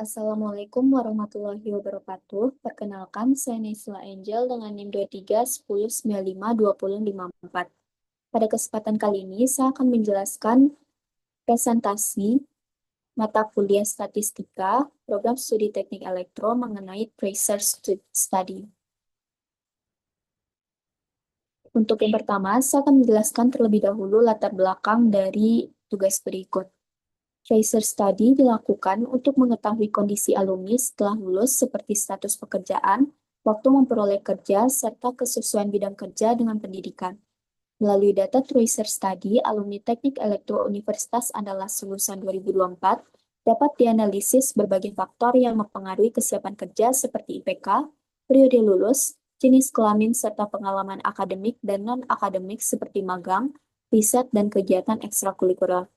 Assalamualaikum warahmatullahi wabarakatuh. Perkenalkan, saya Naisla Angel dengan NIM 2310952054. Pada kesempatan kali ini, saya akan menjelaskan presentasi mata kuliah statistika, program studi teknik elektro mengenai tracer study. Untuk yang pertama, saya akan menjelaskan terlebih dahulu latar belakang dari tugas berikut. Tracer study dilakukan untuk mengetahui kondisi alumni setelah lulus seperti status pekerjaan, waktu memperoleh kerja, serta kesesuaian bidang kerja dengan pendidikan. Melalui data Tracer Study, alumni Teknik Elektro Universitas Andalas lulusan 2024 dapat dianalisis berbagai faktor yang mempengaruhi kesiapan kerja seperti IPK, periode lulus, jenis kelamin, serta pengalaman akademik dan non-akademik seperti magang, riset, dan kegiatan ekstrakurikuler.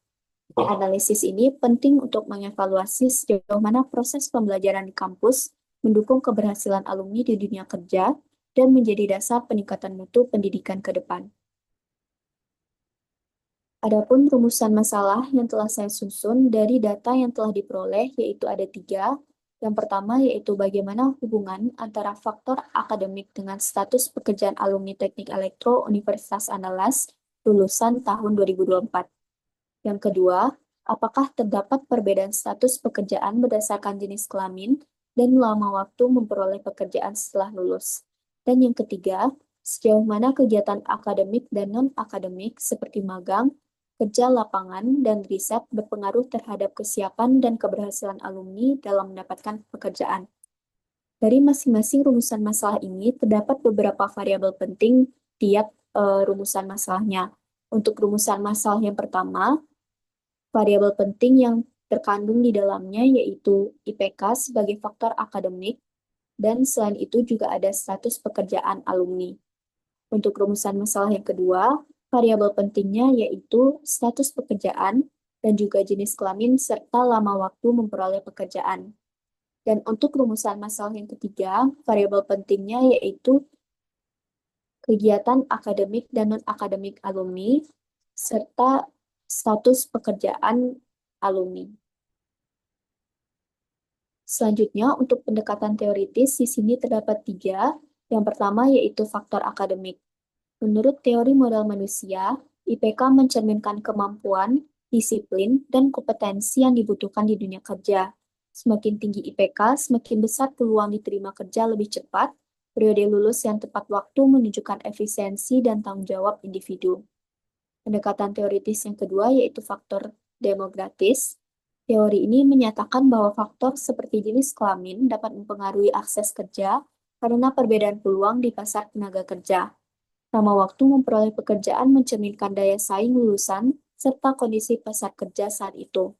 Analisis ini penting untuk mengevaluasi sejauh mana proses pembelajaran di kampus mendukung keberhasilan alumni di dunia kerja dan menjadi dasar peningkatan mutu pendidikan ke depan. Adapun rumusan masalah yang telah saya susun dari data yang telah diperoleh yaitu ada 3. Yang pertama yaitu bagaimana hubungan antara faktor akademik dengan status pekerjaan alumni Teknik Elektro Universitas Andalas lulusan tahun 2024. Yang kedua, apakah terdapat perbedaan status pekerjaan berdasarkan jenis kelamin dan lama waktu memperoleh pekerjaan setelah lulus? Dan yang ketiga, sejauh mana kegiatan akademik dan non-akademik seperti magang, kerja lapangan, dan riset berpengaruh terhadap kesiapan dan keberhasilan alumni dalam mendapatkan pekerjaan. Dari masing-masing rumusan masalah ini, terdapat beberapa variabel penting tiap rumusan masalahnya. Untuk rumusan masalah yang pertama, variabel penting yang terkandung di dalamnya yaitu IPK sebagai faktor akademik, dan selain itu juga ada status pekerjaan alumni. Untuk rumusan masalah yang kedua, variabel pentingnya yaitu status pekerjaan dan juga jenis kelamin serta lama waktu memperoleh pekerjaan. Dan untuk rumusan masalah yang ketiga, variabel pentingnya yaitu kegiatan akademik dan non-akademik alumni serta status pekerjaan alumni. Selanjutnya, untuk pendekatan teoritis, di sini terdapat 3. Yang pertama yaitu faktor akademik. Menurut teori modal manusia, IPK mencerminkan kemampuan, disiplin, dan kompetensi yang dibutuhkan di dunia kerja. Semakin tinggi IPK, semakin besar peluang diterima kerja lebih cepat. Periode lulus yang tepat waktu menunjukkan efisiensi dan tanggung jawab individu. Pendekatan teoritis yang kedua yaitu faktor demografis. Teori ini menyatakan bahwa faktor seperti jenis kelamin dapat mempengaruhi akses kerja karena perbedaan peluang di pasar tenaga kerja. Lama waktu memperoleh pekerjaan mencerminkan daya saing lulusan serta kondisi pasar kerja saat itu.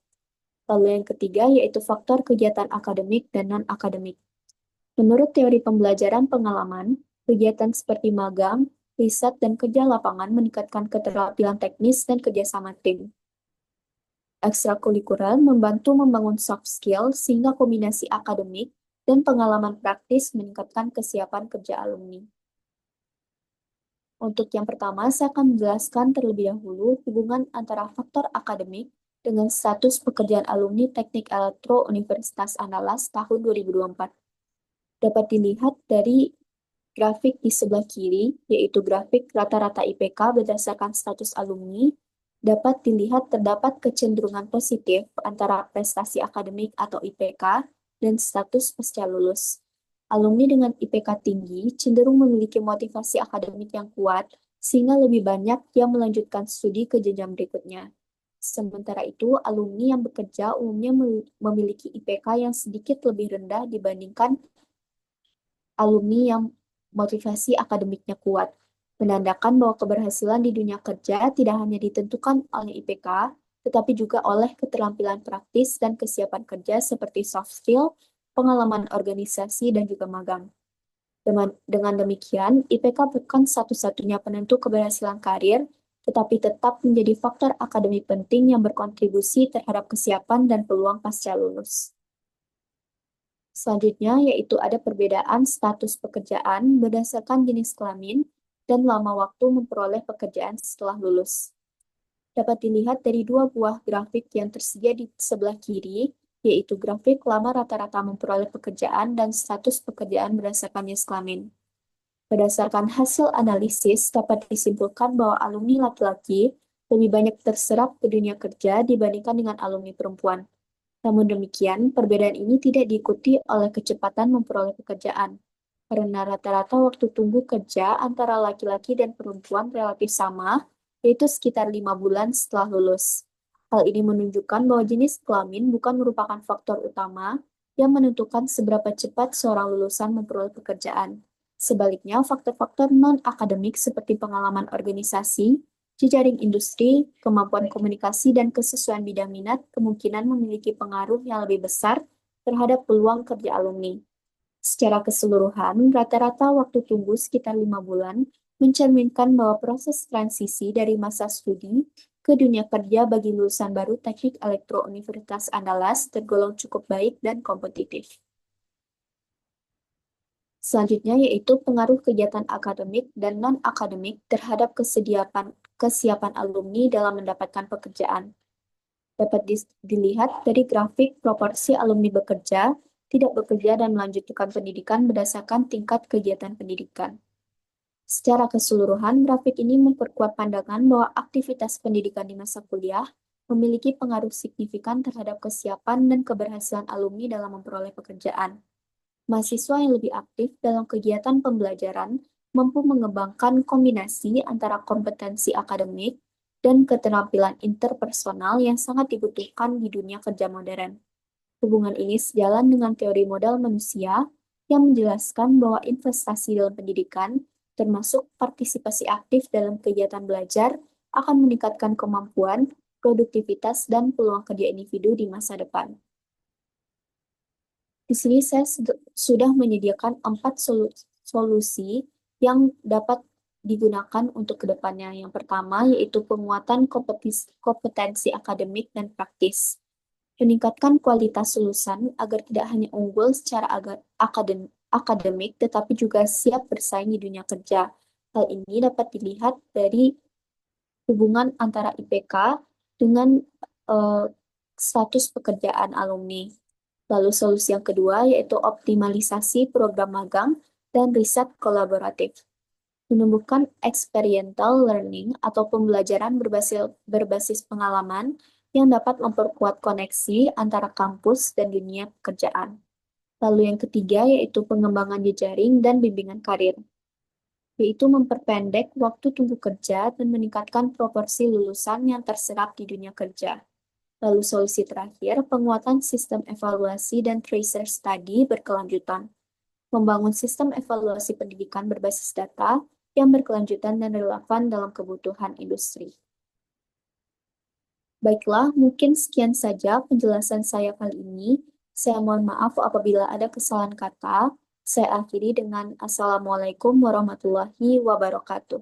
Lalu yang ketiga yaitu faktor kegiatan akademik dan non-akademik. Menurut teori pembelajaran pengalaman, kegiatan seperti magang, riset, dan kerja lapangan meningkatkan keterampilan teknis dan kerjasama tim. Ekstrakurikuler membantu membangun soft skill sehingga kombinasi akademik dan pengalaman praktis meningkatkan kesiapan kerja alumni. Untuk yang pertama, saya akan menjelaskan terlebih dahulu hubungan antara faktor akademik dengan status pekerjaan alumni Teknik Elektro Universitas Andalas tahun 2024. Dapat dilihat dari grafik di sebelah kiri, yaitu grafik rata-rata IPK berdasarkan status alumni, dapat dilihat terdapat kecenderungan positif antara prestasi akademik atau IPK dan status pasca lulus. Alumni dengan IPK tinggi cenderung memiliki motivasi akademik yang kuat, sehingga lebih banyak yang melanjutkan studi ke jenjang berikutnya. Sementara itu, alumni yang bekerja umumnya memiliki IPK yang sedikit lebih rendah dibandingkan alumni yang motivasi akademiknya kuat, menandakan bahwa keberhasilan di dunia kerja tidak hanya ditentukan oleh IPK, tetapi juga oleh keterampilan praktis dan kesiapan kerja seperti soft skill, pengalaman organisasi, dan juga magang. Dengan demikian, IPK bukan satu-satunya penentu keberhasilan karir, tetapi tetap menjadi faktor akademik penting yang berkontribusi terhadap kesiapan dan peluang pasca lulus. Selanjutnya, yaitu ada perbedaan status pekerjaan berdasarkan jenis kelamin dan lama waktu memperoleh pekerjaan setelah lulus. Dapat dilihat dari 2 buah grafik yang tersedia di sebelah kiri, yaitu grafik lama rata-rata memperoleh pekerjaan dan status pekerjaan berdasarkan jenis kelamin. Berdasarkan hasil analisis, dapat disimpulkan bahwa alumni laki-laki lebih banyak terserap ke dunia kerja dibandingkan dengan alumni perempuan. Namun demikian, perbedaan ini tidak diikuti oleh kecepatan memperoleh pekerjaan, karena rata-rata waktu tunggu kerja antara laki-laki dan perempuan relatif sama, yaitu sekitar 5 bulan setelah lulus. Hal ini menunjukkan bahwa jenis kelamin bukan merupakan faktor utama yang menentukan seberapa cepat seorang lulusan memperoleh pekerjaan. Sebaliknya, faktor-faktor non-akademik seperti pengalaman organisasi, jejaring industri, kemampuan komunikasi, dan kesesuaian bidang minat kemungkinan memiliki pengaruh yang lebih besar terhadap peluang kerja alumni. Secara keseluruhan, rata-rata waktu tunggu sekitar 5 bulan mencerminkan bahwa proses transisi dari masa studi ke dunia kerja bagi lulusan baru Teknik Elektro Universitas Andalas tergolong cukup baik dan kompetitif. Selanjutnya yaitu pengaruh kegiatan akademik dan non-akademik terhadap kesiapan alumni dalam mendapatkan pekerjaan. Dapat dilihat dari grafik proporsi alumni bekerja, tidak bekerja, dan melanjutkan pendidikan berdasarkan tingkat kegiatan pendidikan. Secara keseluruhan, grafik ini memperkuat pandangan bahwa aktivitas pendidikan di masa kuliah memiliki pengaruh signifikan terhadap kesiapan dan keberhasilan alumni dalam memperoleh pekerjaan. Mahasiswa yang lebih aktif dalam kegiatan pembelajaran mampu mengembangkan kombinasi antara kompetensi akademik dan keterampilan interpersonal yang sangat dibutuhkan di dunia kerja modern. Hubungan ini sejalan dengan teori modal manusia yang menjelaskan bahwa investasi dalam pendidikan, termasuk partisipasi aktif dalam kegiatan belajar, akan meningkatkan kemampuan, produktivitas, dan peluang kerja individu di masa depan. Di sini saya sudah menyediakan 4 solusi yang dapat digunakan untuk kedepannya. Yang pertama yaitu penguatan kompetensi akademik dan praktis. Meningkatkan kualitas lulusan agar tidak hanya unggul secara akademik, tetapi juga siap bersaing di dunia kerja. Hal ini dapat dilihat dari hubungan antara IPK dengan status pekerjaan alumni. Lalu solusi yang kedua yaitu optimalisasi program magang dan riset kolaboratif. Menumbuhkan experiential learning atau pembelajaran berbasis pengalaman yang dapat memperkuat koneksi antara kampus dan dunia pekerjaan. Lalu yang ketiga yaitu pengembangan jejaring dan bimbingan karir, yaitu memperpendek waktu tunggu kerja dan meningkatkan proporsi lulusan yang terserap di dunia kerja. Lalu solusi terakhir, penguatan sistem evaluasi dan tracer study berkelanjutan. Membangun sistem evaluasi pendidikan berbasis data yang berkelanjutan dan relevan dalam kebutuhan industri. Baiklah, mungkin sekian saja penjelasan saya kali ini. Saya mohon maaf apabila ada kesalahan kata. Saya akhiri dengan Assalamualaikum warahmatullahi wabarakatuh.